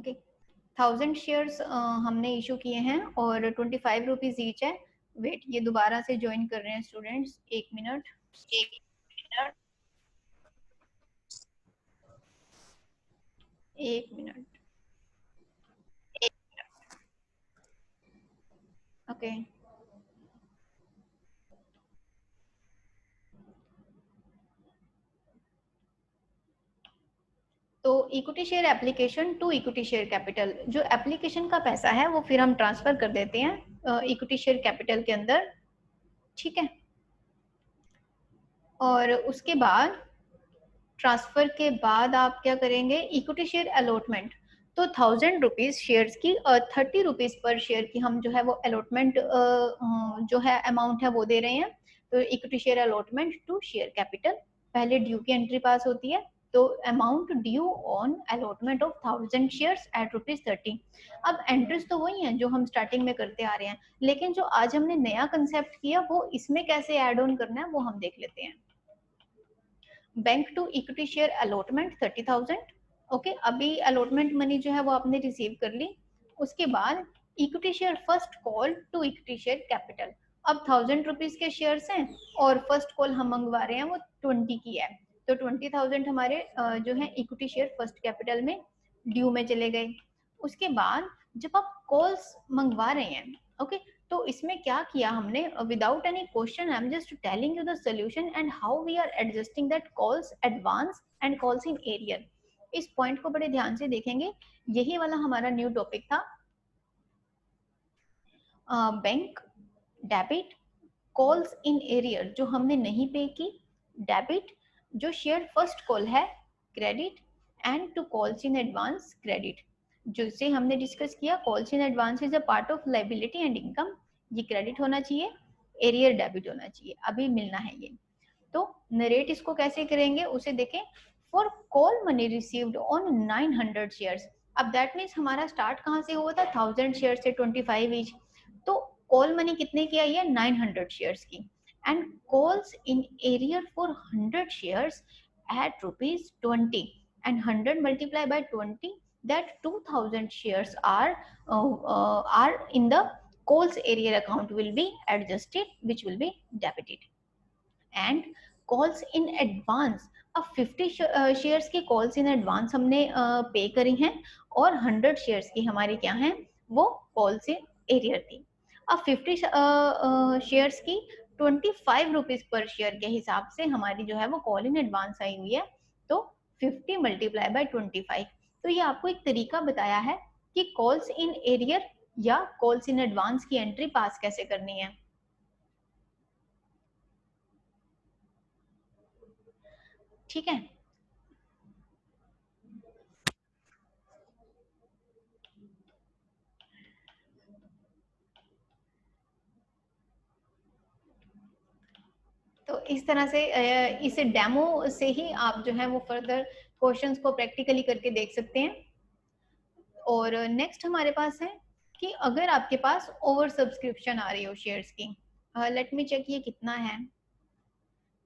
Okay, 1000 shares हमने issue किए हैं और 25 रुपीज ईच है। वेट, ये दोबारा से ज्वाइन कर रहे हैं स्टूडेंट्स, एक मिनट। एक मिनट। ओके, तो equity share application to equity share capital, जो एप्लीकेशन का पैसा है वो फिर हम ट्रांसफर कर देते हैं इक्विटी शेयर कैपिटल के अंदर, ठीक है। और उसके बाद ट्रांसफर के बाद आप क्या करेंगे, इक्विटी शेयर अलॉटमेंट। तो 1000 रुपीज शेयर की 30 रुपीज पर शेयर की हम जो है वो अलॉटमेंट जो है अमाउंट है वो दे रहे हैं। तो equity share allotment to share capital, पहले ड्यू की एंट्री पास होती है। तो amount due on allotment of 1000 shares at ₹30। अब एंट्रीज तो वही हैं जो हम स्टार्टिंग में करते आ रहे हैं, लेकिन जो आज हमने नया कंसेप्ट किया वो इसमें कैसे ऐड ऑन करना है वो हम देख लेते हैं। Bank to equity share allotment 30,000। Okay, अभी अलॉटमेंट मनी जो है वो आपने रिसीव कर ली। उसके बाद equity share first call to equity share capital. अब 1000 रुपीज के शेयर्स हैं और फर्स्ट कॉल हम मंगवा रहे हैं वो 20 की है। तो 20,000 हमारे जो है इक्विटी शेयर फर्स्ट कैपिटल में ड्यू में चले गए। उसके बाद जब आप कॉल्स मंगवा रहे हैं, ओके, तो इसमें क्या किया हमने, without any question I am just telling you the solution and how we are adjusting that calls advance and calls in arrear. इस पॉइंट को बड़े ध्यान से देखेंगे, यही वाला हमारा न्यू टॉपिक था। Bank debit calls in arrear जो हमने नहीं पे की, डेबिट जो शेयर फर्स्ट कॉल है credit, and to calls in advance credit, जिसे हमने डिस्कस किया calls in advance is a part of liability and income, ये क्रेडिट होना चाहिए, एरियर डेबिट होना चाहिए, अभी मिलना है ये। तो नरेट इसको कैसे करेंगे उसे देखें। For call money received on 900 shares. अब दैट मीन्स हमारा स्टार्ट कहाँ से हुआ था, 1000 शेयर से 25 ईच। तो कॉल मनी कितने की आई है, 900 शेयर्स की। And calls in arrear for 100 shares at ₹20 and 100 multiplied by 20, that 2000 shares are in the calls area account will be adjusted, which will be debited. And calls in advance, अब 50 shares की calls in advance हमने पे करी हैं और 100 shares की हमारी क्या हैं, वो कॉल्स इन एरियर थी। अब 50 शेयर्स की 25 रुपीज पर शेयर के हिसाब से हमारी जो है वो कॉल इन एडवांस आई हुई है। तो 50 मल्टीप्लाई बाय 25। तो ये आपको एक तरीका बताया है कि कॉल्स इन एरियर या कॉल्स इन एडवांस की एंट्री पास कैसे करनी है, ठीक है। तो इस तरह से इस डेमो से ही आप जो है वो फर्दर क्वेश्चंस को प्रैक्टिकली करके देख सकते हैं। और नेक्स्ट हमारे पास है कि अगर आपके पास ओवर सब्सक्रिप्शन आ रही हो शेयर्स की, लेट मी चेक ये कितना है।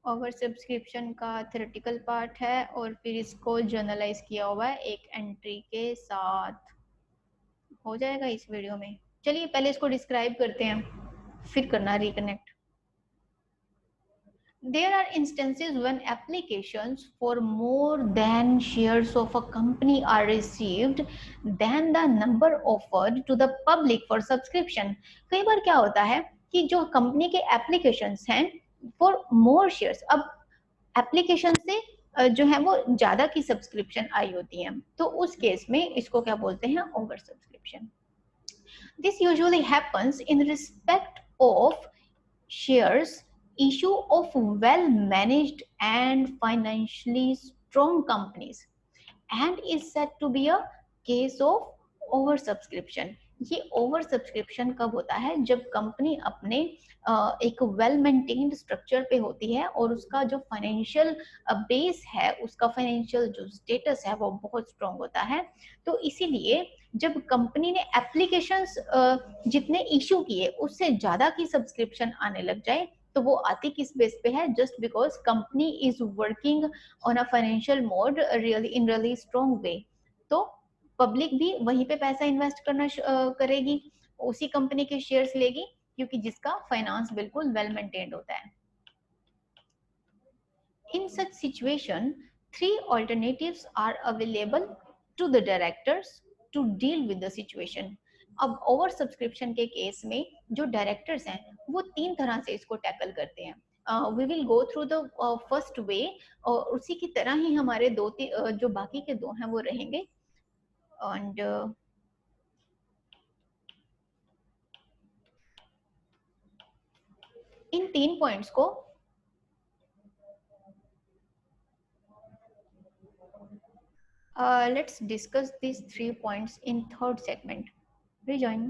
ओवर सब्सक्रिप्शन का थ्योरेटिकल पार्ट है और फिर इसको जर्नलाइज किया हुआ है एक एंट्री के साथ, हो जाएगा इस वीडियो में। चलिए पहले इसको डिस्क्राइब करते हैं फिर करना reconnect. There are instances when applications for more than shares of a company are received than the number offered to the public for subscription. कई बार क्या होता है कि जो कंपनी के एप्लीकेशंस हैं फॉर मोर शेयर्स, अब एप्लीकेशन से जो है वो ज्यादा की सब्सक्रिप्शन आई होती है, तो उस केस में इसको क्या बोलते हैं, over subscription. This usually happens in respect of shares issue of well managed and financially strong companies and is said to be a case of oversubscription. ये ओवर सब्सक्रिप्शन कब होता है, जब कंपनी अपने एक वेल मेंटेन्ड स्ट्रक्चर पे होती है और उसका जो फाइनेंशियल बेस है, उसका फाइनेंशियल जो स्टेटस है वो बहुत स्ट्रॉन्ग होता है। तो इसीलिए जब कंपनी ने एप्लीकेशंस जितने इशू किए उससे ज्यादा की सब्सक्रिप्शन आने लग जाए, तो वो आती किस बेस पे है, just because company is working on a financial mode really in really strong वे। तो पब्लिक भी वहीं पे पैसा इन्वेस्ट करना करेगी, उसी कंपनी के शेयर्स लेगी, क्योंकि जिसका फाइनेंस बिल्कुल वेल मेंटेन्ड होता है। In such situation, three alternatives are available to the directors to deal with the situation. अब ओवर सब्सक्रिप्शन के केस में जो डायरेक्टर्स हैं वो तीन तरह से इसको टैकल करते हैं। We will go through the first way, और उसी की तरह ही हमारे जो बाकी के दो हैं वो रहेंगे। एंड इन तीन पॉइंट्स को let's discuss these 3 points in third segment. Rejoin.